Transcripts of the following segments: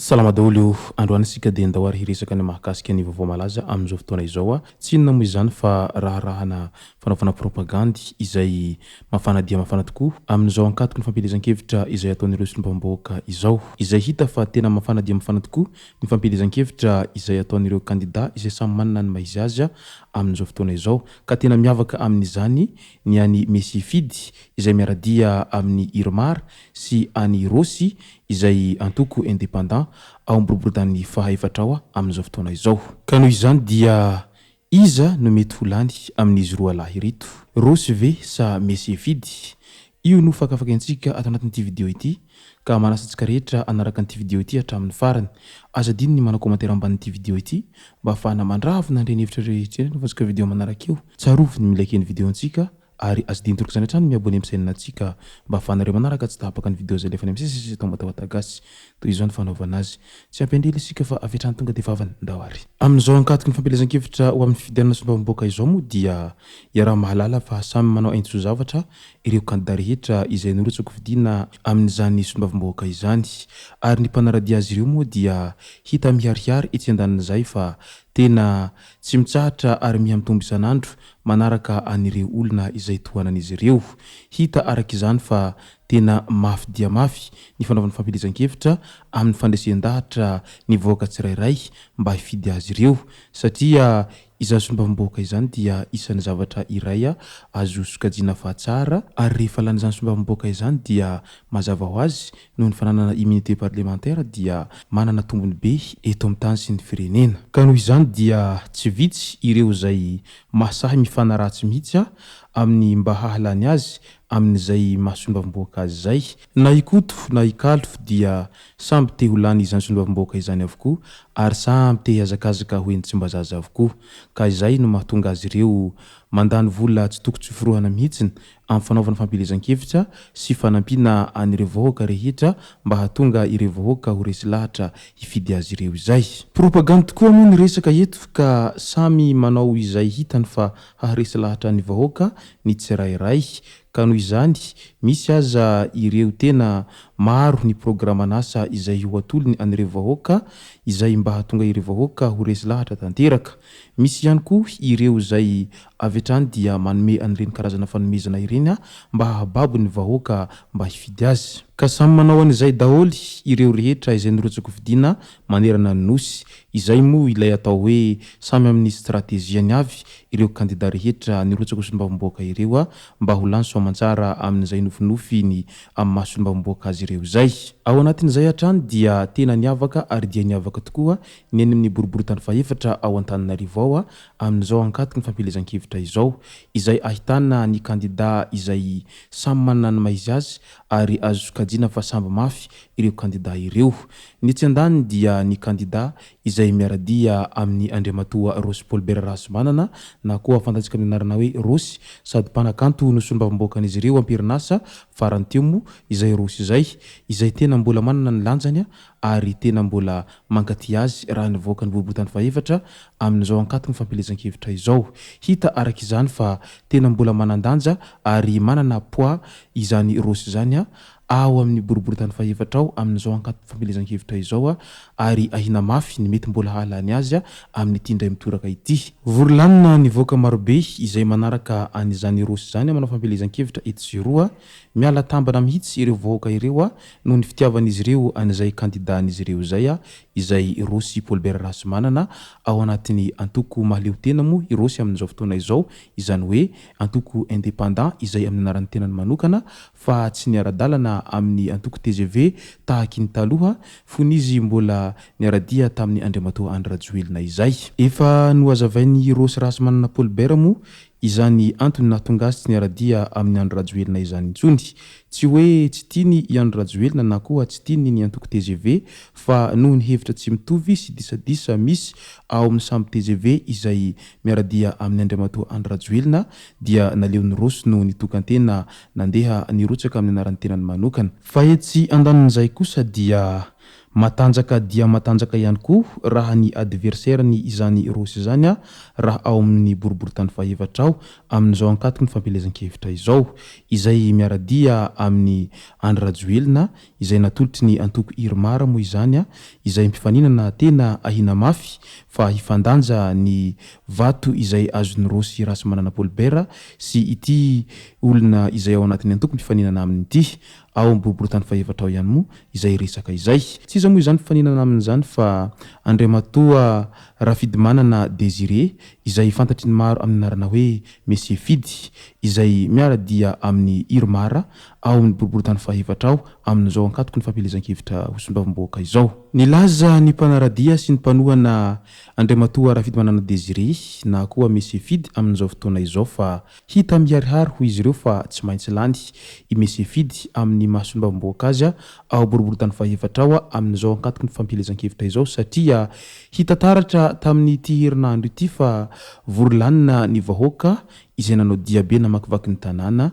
Salama daholo androanitsika dia andao hiresaka ny mahakasika ny vaovao malaza amin'izao fotoana izao a tsy inona moa izany fa raharahana fanaovana propagandy izay mafana dia mafana tokoa amin'izao ankatoko ny fampielezan-kevitra izay ataon'ireo solombambahoaka izao izay hita fa tena mafana dia mafana tokoa ny fampielezan-kevitra izay ataon'ireo kandida izay samy manana ny maizy azy amin'izao fotoana izao ka tena miavaka amin'izany ny any Messi Fidy izay miaradia amin'ny Irmar sy any Rossi izay antoko indépendant ao amboroborodany fahaefatrao amin'izao fotoana izao ka noho izany dia iza no mety holany amin'izy roa lahy ireto Rossi ve sa Messi Fidy io no fakafaka antsika ato anatin'ity video ity ka manasantsika rehetra anaraka an'ity video ity hatramin'ny farany aza diny ny manao commentaire ambanin'ity video ity mba ahafahana mandravina ireny hevitra rehetra no fantsika video manaraka eo tsarovy ny milaiky ny video antsika ary aza diny toroko izany hatrany miabone amin'ny chaîne antsika mba ahafahanareo manaraka tsy tapaka ny video zay lefanyamisesy tao mbatawatagasy toy izao ny fanaovana azy tsy ampendrely isika fa avetrany tonga dia vavany ndao ary amin'izao ankatoko ny fampielezan-kevitra ho amin'ny fidianana sombamboaka izao moa dia iaraha mahalala fa samy manao haingo zavatra ireo kandida rehetra izay norotsako vidiana amin'izany sombamboaka izany ary ny mpanaradia azy ireo moa dia hita miharihary etsy andanin'izay fa tena tsy mitsahatra ary mihamtombo isan'andro manaraka anireo olona izay tohanan'izy ireo hita araka izany fa tena mafy dia mafy ny fanaovana fampielezan-kevitra amin'ny fandresendahatra ny vahoaka tsirairay mba hifidy azy ireo satria izany sombamboaka izany dia isan'ny zavatra iray azo sokajiana fa tsara ary rehefa lany izany sombamboaka izany dia mazava ho azy noho ny fananana immunité parlementaire dia manana tombony be eto amin'ny tany sy ny firenena ka noho izany dia tsy vitsy ireo izay masahy mifanaratsy mihitsy amin'ny mba hahalany azy amin'izay mahasombamboaka azy zay na ikoto na ikalo dia samby te ho lany izany sombamboaka izany avokoa ary samby te hiazakazaka ho eny tsy mba zaza avokoa ka izay no mahatonga azy ireo mandany vola tsy tokony tsy forohana mihitsiny amin'ny fanaovana fampielezan-kevitra sy fanampiana anireo vahoaka rehetra mba hahatonga ireo vahoaka ho resy lahatra hifidy azy ireo izay propagande tokoa moa ny resaka eto ka samy manao izay hitany fa haharesy lahatra ny vahoaka ny tsirairay ka noho izany misy aza ireo tena maro ny programan'asa izay ho atolony anireo vahoaka izay mba hahatonga ireo vahoaka ho resy lahatra tanteraka misy ihany koa ireo izay avetrany dia manome anireny karazana fanomezana ireny mba hahababo ny vahoaka mba hifidy azy ka samy manao an'izay daholy ireo rehetra izay norotsako vidiana manerana ny nosy izay moa ilay atao hoe samy amin'ny strateziany avy ireo kandida rehetra norotsako sombamboaka ireo mba ho lany soamantsara amin'izay nofinofiny amin'ny mahasombamboaka azy ireo zay ao anatin'izay hatrany dia tena niavaka ary dia niavaka tokoa ny any amin'ny boriboritany faefatra ao Antananarivo ao amin'izao ankatoko ny fampielezan-kevitra izao izay ahitana ny kandida izay samy manana ny maizy azy ary azo sokajiana fa samby mafy ireo kandida ireo ny etsy andaniny dia ny kandida izay miaradia amin'ny Andriamatoa Rosy Paul Berarasimanana na koa fantatsika amin'ny anarana hoe Rosy sady mpanakanto no sombamboakan'izy ireo amperinasa farany teo moa izay Rosy izay tena mbola manana ny lanjany ary tena mbola mankaty azy raha ny voaka ny boriboritany faefatra amin'izao ankatoko ny fampielezan-kevitra izao hita araka izany fa tena mbola manandanja ary manana poids izany Rosy izany ao amin'ny boriboritany faefatra ao amin'izao ankatoko fampielezan-kevitra izao ary ahina mafy ny mety mbola hahalany azy amin'ny tindray mitoraka ity vorolanina ny voaka marobe izay manaraka an'izany Rosy izany manao fampielezan-kevitra eto sy roa miala tambana mihitsy ireo vahoaka ireo noho ny fitiavan'izy ireo an'izay kandidan'izy ireo izay Rosy Paul Berarasimanana ao anatin'ny antoko mahaleo tena moa i Rosy amin'izao fotoana izao izany hoe antoko indépendant izay amin'ny anarany tenany manokana fa tsy niara-dalana amin'ny antoko TGV tahaky ny taloha fony izy mbola niaradia tamin'ny Andriamatoa Andry Rajoelina izay efa noazavain'ny Rosy Rasimanana Paul Bera moa izany antony nahatonga azy tsy niara-dia amin'ny andro rajoelina izany intsony. Tsy hoe tsy tiany iandro rajoelina na koa tsy tiany ny antoko TGV fa noho ny hevitra tsy mitovy sy disadisa misy ao amin'ny samby TGV izay miara-dia amin'ny andriamatoa andro rajoelina dia naleo ny rosy no nitokantena nandeha nirotsaka amin'ny anaran'ny tenany manokana. Fa etsy andanon'izay kosa dia matanjaka ihany koa raha ny adversaireny izany rosy izany raha ao amin'ny boribory-tany fahefatra ao amin'izao ankatoko ny fampelezan-kevitra izao izay miara-dia amin'ny andro rajoelina izay natolotry ny antoko Irmara moa izany izay mifaninana tena ahina mafy fa hifandanja ny vato izay azon'ny rosy rasy manana Paulbert sy ity olona izay ao anatin'ny antoko mifaninana aminy ity ao amin'ny boribory-tany fahefatra ao ihany moa izay resaka izay. Tsy iza moa izany mifaninana amin'izany fa andriamatoa Rafidimanana Désiré izay fantatry ny maro amin'ny anarana hoe Monsieur Fidy izay miara-dia amin'ny Irmara ao amin'ny boribory-tany fahefatra ao amin'izao ankatoko ny fampelezan-kevitra hosombavim-bahoaka izao. Nilaza ny mpanaradia sy ny mpanohana andriamatoa Rafidimanana Désiré na koa Monsieur Fidy amin'izao fotoana izao fa hita miharihary ho izy ireo fa tsy maintsy lany i Monsieur Fidy amin'ny mahasombavim-bahoaka azy ao boribory-tany fahefatra ao amin'izao ankatoko ny fampelezan-kevitra izao satria hita taratra tamin'ity herinandro ity fa vorolanina ny vahoaka izay nanao diabe namakivaky ny tanàna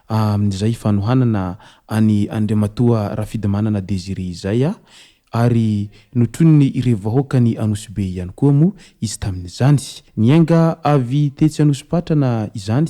amin'izay fanohanana any andriamatoa Rafidimanana Désiré izay ary notroniny ireo vahoaka ny Anosibe ihany koa moa izy tamin'izany. Niainga avy tetsy Anosipatrana izany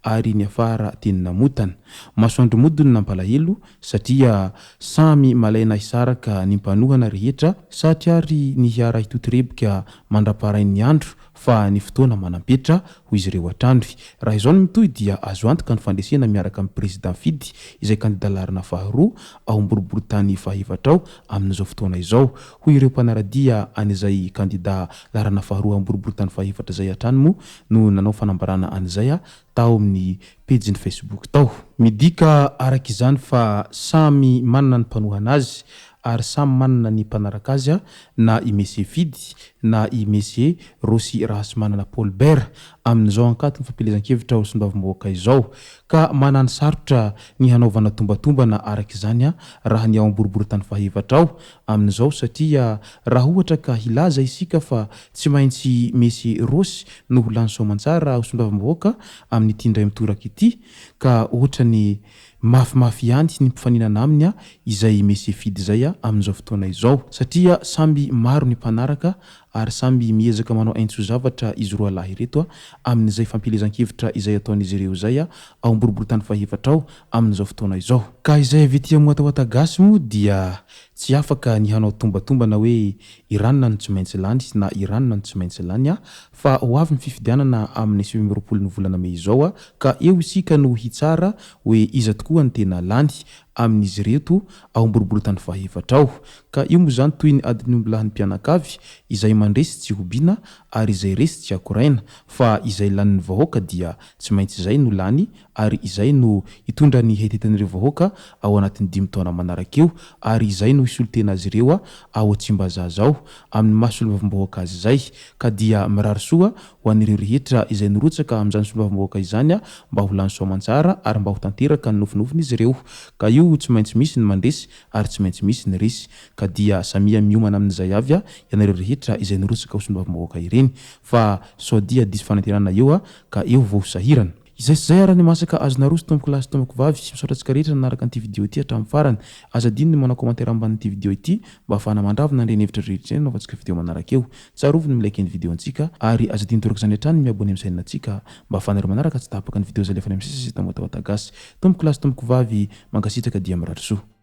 ary niafara teny namotana. Masoandro modiny nampalahelo satria samy malaina hisaraka ny mpanohana rehetra satria ary ny hiara hitotorebika mandraparain'ny andro fa ny fotoana manampetra ho izy ireo atrandro. Raha izao no mitohy dia azo antoka ny fandresena miaraka amin'ny président Fidy izay kandida larina faharoa ao amin'ny boribory-tany fahefatra ao amin'izao fotoana izao. Ho ireo mpanaradia an'izay kandida larina faharoa amin'ny boribory-tany fahefatra izay atrany moa no nanao fanambarana an'izay tao amin'ny pejiny Facebook tao. Midika araka izany fa samy manana ny mpanohana azy ary samy manana ny mpanaraka azy na i Monsieur Fidy na i Monsieur Rosy rasy manana Paulbert amin'izao ankatoko ny fampelezan-kevitra ho sombavim-bahoaka izao ka manano sarotra ny hanaovana tombatombana araka izany raha ny ao amin'ny boribory-tany fahefatra ao amin'izao satria raha ohatra ka hilaza isika fa tsy maintsy Monsieur Rosy no ho lany soamantsara ho sombavim-bahoaka amin'ity indray mitoraka ity ka ohatra ny mafimafy ihany ny mpifaninana aminy izay Monsieur Fidy izay amin'izao fotoana izao satria samby maro ny mpanaraka ary samby miezaka manao aintso-zavatra izy roa lahy ireto amin'izay fampelezan-kevitra izay ataon'izy ireo izay ao amin'ny boribory-tany fahefatra ao amin'izao fotoana izao. Ka izay avy ety moatahoata gasy moa dia tsy afaka ny hanao tombatombana hoe iranona no tsy maintsy lany na iranona no tsy maintsy lany fa ho avy ny fifidianana amin'ny 2020 ny volana Mey izao ka eo isika no hitsara hoe iza tokoa ny tena lany amin'izy reto ao amin'ny boribory-tany fahefatra ao. Ka io moa izany toy ny adiny ombolahan'ny mpianakavy izay mandresy tsy hobiana ary izay resy tsy akoraina fa izay lanin'ny vahoaka dia tsy maintsy izay no lany ary izay no hitondra ny heteten'ireo vahoaka ao anatin'ny 5 taona manaraka eo ary izay no hisolotena azy ireo ao Tsimbazaza ao amin'ny mahasolovavim-bahoaka azy izay ka dia mirary soa ho an'ireo rehetra izay nirotsaka amin'izany solovavim-bahoaka izany mba ho lany soamantsara ary mba ho tanteraka ny nofinofiny izy ireo. Ka io tsy maintsy misy ny mandresy ary tsy maintsy misy ny resy ka dia samia miomana amin'izay avy ianareo rehetra izay nirotsaka ho solovavim-bahoaka ireny fa sao dia diso fanantenana eo ka eo vao sahirana. Izay sy zay arany masaka azona roso tomboko lasy tomboko vavy misaotra antsika rehetra nanaraka an'ity video ity hatramin'ny farany. Aza dininy manao commentaire ambanin'ity video ity mba ahafahana mandravina nandreny hevitra rehetra eny anaovantsika video manaraka eo. Tsaroviny milike ny video antsika ary aza diny toraka izany hatrany miabone amin'ny chaîne antsika mba ahafahanareo manaraka tsy tapaka ny video zay lefa ny amin'ny sisa tamoatahoata gasy. Tomboko lasy tomboko vavy mankasitraka dia mirary soa.